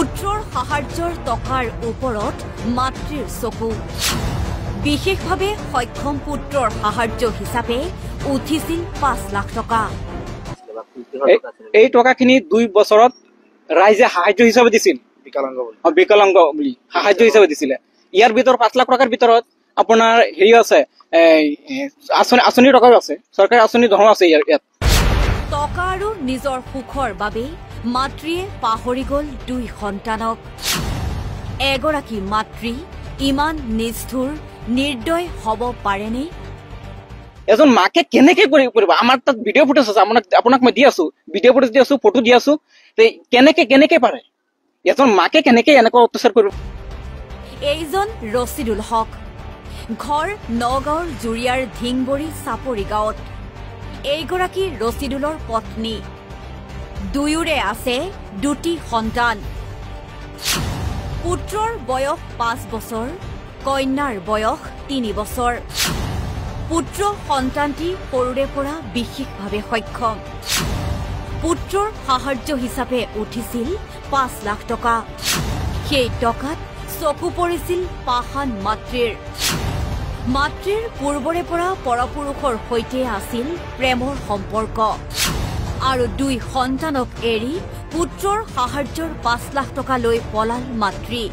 পুত্ৰৰ সাহায্যৰ টকাৰ ওপৰত মাতৃৰ চকু বিশেষভাৱে সক্ষম পুত্ৰৰ সাহায্য হিচাপে উঠিছিল ৫ লাখ টকা এই টকাখিনি ২ বছৰত ৰাইজে সাহায্য হিচাপে দিছিল বিকলাংগ বুলি সাহায্য হিচাপে দিছিলে ইয়াৰ ভিতৰত ৫ লাখ টকাৰ ভিতৰত আপোনাৰ হেৰি আছে আঁচনি টকাও আছে চৰকাৰী আঁচনি ধন আছে ইয়াত টকা আৰু নিজৰ সুখৰ বাবে মাতৃয়ে পাহৰি গ'ল ২ সন্তানক এগৰাকী মাতৃ ইমান নিষ্ঠুৰ নিৰ্দয় হ'ব পাৰেনে এজন মাকে কেনেকে কৰিব আমাৰ তাত ভিডিঅ' ফুটেজ আছে আপোনাক মই দি আছো ভিডিঅ' ফুটেজ দি আছো ফটো দি আছো কেনেকে পাৰে এজন মাকে কেনেকে এনেকুৱা অত্যাচাৰ কৰিব এইজন ৰছিদুল হক ঘৰ নগাঁৱৰ জুৰিয়াৰ ধিংবৰী চাপৰি গাঁৱত এইগৰাকী ৰছিদুলৰ পত্নী দুয়োৰে আছে ২টি সন্তান পুত্ৰৰ বয়স ৫ বছৰ কন্যাৰ বয়স ৩ বছৰ পুত্ৰ সন্তানটি সৰুৰে পৰা বিশেষভাৱে সক্ষম পুত্ৰৰ সাহায্য হিচাপে উঠিছিল ৫ লাখ টকা সেই টকাত চকু পৰিছিল পাহান মাতৃৰ পূৰ্বৰে পৰা পৰপুৰুষৰ সৈতে আছিল প্ৰেমৰ সম্পৰ্ক আৰু ২ সন্তানক এৰি পুত্ৰৰ সাহায্যৰ ৫ লাখ টকা লৈ পলাল মাতৃ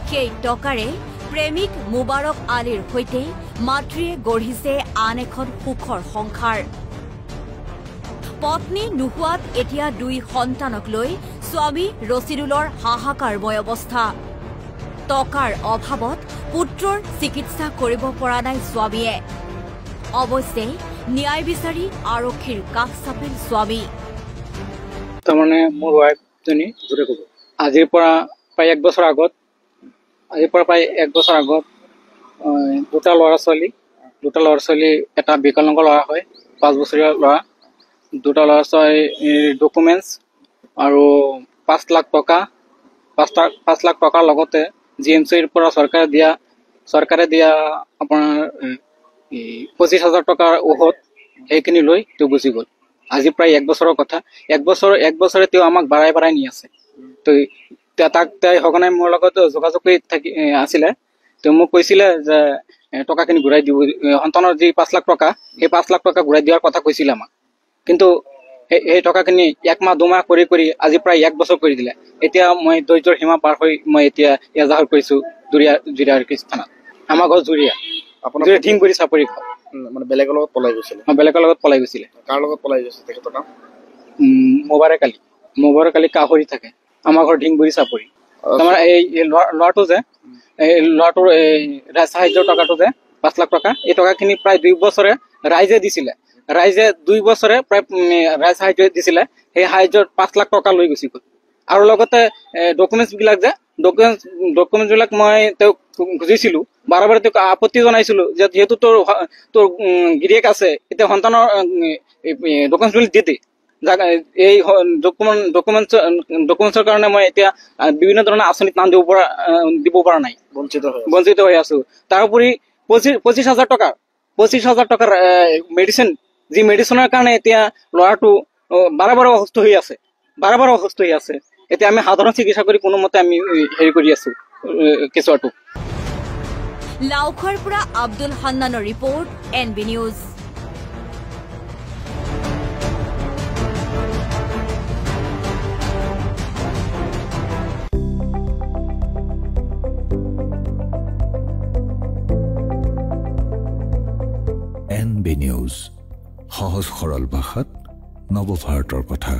সেই টকাৰে প্ৰেমিক মুবাৰক আলীৰ সৈতে মাতৃয়ে গঢ়িছে আন এখন সুখৰ সংসাৰ পত্নী নোহোৱাত এতিয়া ২ সন্তানক লৈ স্বামী ৰছিদুলৰ হাহাকাৰময় অৱস্থা টকাৰ অভাৱত পুত্ৰৰ চিকিৎসা কৰিব পৰা নাই স্বামীয়ে অৱশ্যে ন্যায় বিচাৰি আৰক্ষীৰ কাষ চাপিল স্বামী তাৰমানে মোৰ ৱাইফজনী আজিৰ পৰা প্ৰায় ১ বছৰ আগত দুটা ল'ৰা ছোৱালী এটা বিকলাংগ ল'ৰা হয় ৫ বছৰীয়া ল'ৰা দুটা ল'ৰা ছোৱালীৰ ডকুমেণ্টছ আৰু ৫ লাখ টকাৰ লগতে GMCৰ পৰা চৰকাৰে দিয়া আপোনাৰ ২৫,০০০ টকাৰ ঔষধ সেইখিনি লৈ তেওঁ গুচি গ'ল আজি প্ৰায় ১ বছৰৰ কথা ১ বছৰে তেওঁ আমাক বাঢ়াই নি আছে তো তাক সঘনাই মোৰ লগত যোগাযোগ কৰি আছিলে তেওঁ মোক কৈছিলে যে টকাখিনি ঘূৰাই দিব সন্তানৰ যি ৫ লাখ টকা সেই ৫ লাখ টকা ঘূৰাই দিয়াৰ কথা কৈছিলে আমাক কিন্তু সেই টকাখিনি ১ মাহ ২ মাহ কৰি আজি প্ৰায় ১ বছৰ কৰি দিলে এতিয়া মই ধৈৰ্যৰ সীমা পাৰ হৈ মই এতিয়া এজাহাৰ কৰিছো জুৰিয়াৰ থানাত আমাৰ ঘৰ জুৰিয়া আপোনাৰ ধিংবৰী চাপৰি মানে বেলেগৰ লগত পলাই গৈছিলে কাৰ লগত পলাই গৈছে তেখেতৰ নাম মোবাৰক আলী কাহৰি থাকে আমাৰ ঘৰ ধিংবৰী চাপৰি তাৰমানে এই ল'ৰাটোৰ সাহায্যৰ টকাটো যে ৫ লাখ টকা এই টকাখিনি প্ৰায় ২ বছৰে ৰাইজে দিছিলে ২ বছৰে প্ৰায় ৰাইজ সাহায্য দিছিলে সেই সাহায্যৰ ৫ লাখ টকা লৈ গুচি গ'ল আৰু লগতে ডকুমেণ্টছ বিলাক মই তেওঁক খুজিছিলো বাৰে তেওঁক আপত্তি জনাইছিলো যে যিহেতু তোৰ গিৰিয়েক আছে এতিয়া সন্তানৰ ডকুমেণ্টছ বিলাক দি এই ডকুমেণ্টছৰ কাৰণে মই এতিয়া বিভিন্ন ধৰণৰ আঁচনিত নাম দিব পৰা নাই বঞ্চিত হৈ আছো তাৰোপৰি ২৫,০০০ টকাৰ মেডিচিন যি মেডিচিনৰ কাৰণে এতিয়া ল'ৰাটো বাৰে অসুস্থ হৈ আছে এতিয়া আমি সাধাৰণ চিকিৎসা কৰি কোনোমতে আমি হেৰি কৰি আছো কেঁচুৱাটো লাওখৰ পৰা আব্দুল হান্নানৰ report NB news NB news সহজ সৰল ভাষাত নৱভাৰতৰ কথা